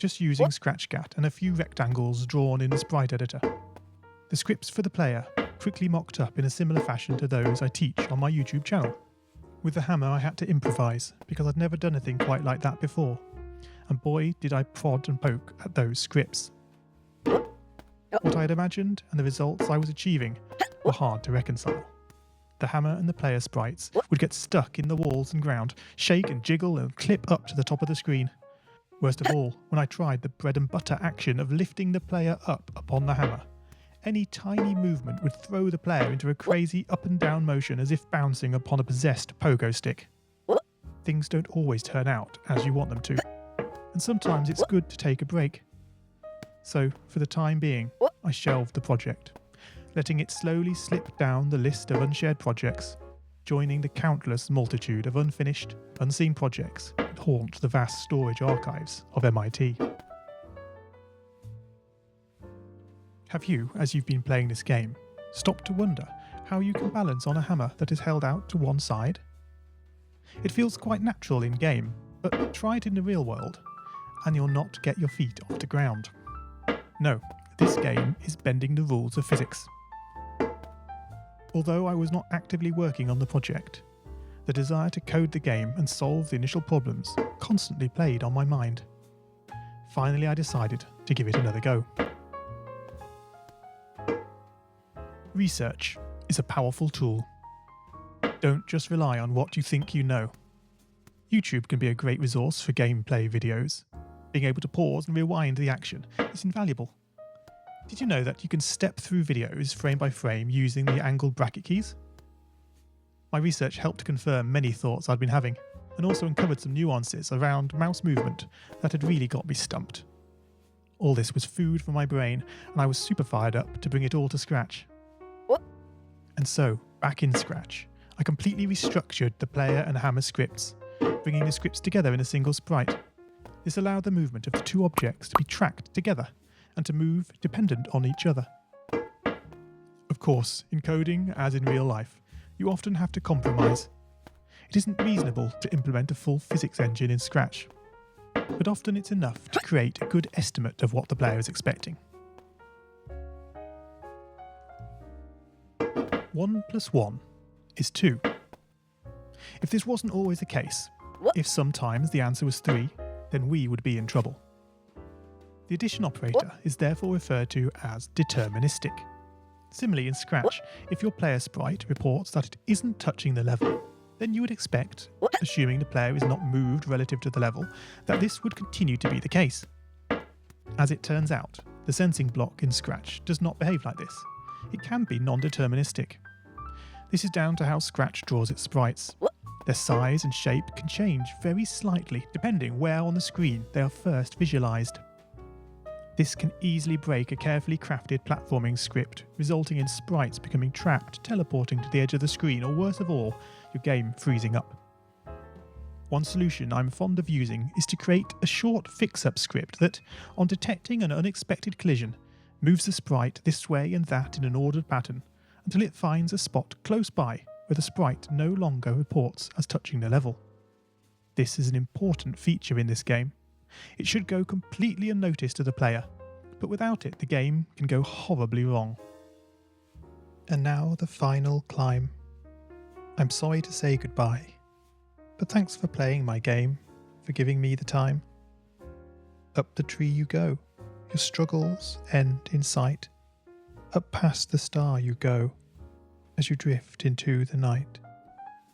just using ScratchGAT and a few rectangles drawn in the sprite editor. The scripts for the player quickly mocked up in a similar fashion to those I teach on my YouTube channel. With the hammer I had to improvise because I'd never done a thing quite like that before, and boy did I prod and poke at those scripts. What I had imagined and the results I was achieving were hard to reconcile. The hammer and the player sprites would get stuck in the walls and ground, shake and jiggle and clip up to the top of the screen. Worst of all, when I tried the bread and butter action of lifting the player up upon the hammer, any tiny movement would throw the player into a crazy up and down motion as if bouncing upon a possessed pogo stick. Things don't always turn out as you want them to, and sometimes it's good to take a break. So, for the time being, I shelved the project, letting it slowly slip down the list of unshared projects, joining the countless multitude of unfinished, unseen projects that haunt the vast storage archives of MIT. Have you, as you've been playing this game, stopped to wonder how you can balance on a hammer that is held out to one side? It feels quite natural in game, but try it in the real world, and you'll not get your feet off the ground. No, this game is bending the rules of physics. Although I was not actively working on the project, the desire to code the game and solve the initial problems constantly played on my mind. Finally, I decided to give it another go. Research is a powerful tool. Don't just rely on what you think you know. YouTube can be a great resource for gameplay videos. Being able to pause and rewind the action is invaluable. Did you know that you can step through videos frame by frame using the angled bracket keys? My research helped to confirm many thoughts I'd been having, and also uncovered some nuances around mouse movement that had really got me stumped. All this was food for my brain, and I was super fired up to bring it all to Scratch. And so, back in Scratch, I completely restructured the player and hammer scripts, bringing the scripts together in a single sprite. This allowed the movement of the two objects to be tracked together and to move dependent on each other. Of course, in coding, as in real life, you often have to compromise. It isn't reasonable to implement a full physics engine in Scratch, but often it's enough to create a good estimate of what the player is expecting. 1 + 1 is 2. If this wasn't always the case, if sometimes the answer was 3, then we would be in trouble. The addition operator is therefore referred to as deterministic. Similarly in Scratch, if your player sprite reports that it isn't touching the level, then you would expect, assuming the player is not moved relative to the level, that this would continue to be the case. As it turns out, the sensing block in Scratch does not behave like this. It can be non-deterministic. This is down to how Scratch draws its sprites. Their size and shape can change very slightly depending where on the screen they are first visualized. This can easily break a carefully crafted platforming script, resulting in sprites becoming trapped, teleporting to the edge of the screen, or worse of all, your game freezing up. One solution I'm fond of using is to create a short fix-up script that, on detecting an unexpected collision, moves the sprite this way and that in an ordered pattern until it finds a spot close by where the sprite no longer reports as touching the level. This is an important feature in this game. It should go completely unnoticed to the player, but without it the game can go horribly wrong. And now the final climb. I'm sorry to say goodbye, but thanks for playing my game, for giving me the time. Up the tree you go, your struggles end in sight. Up past the star you go, as you drift into the night.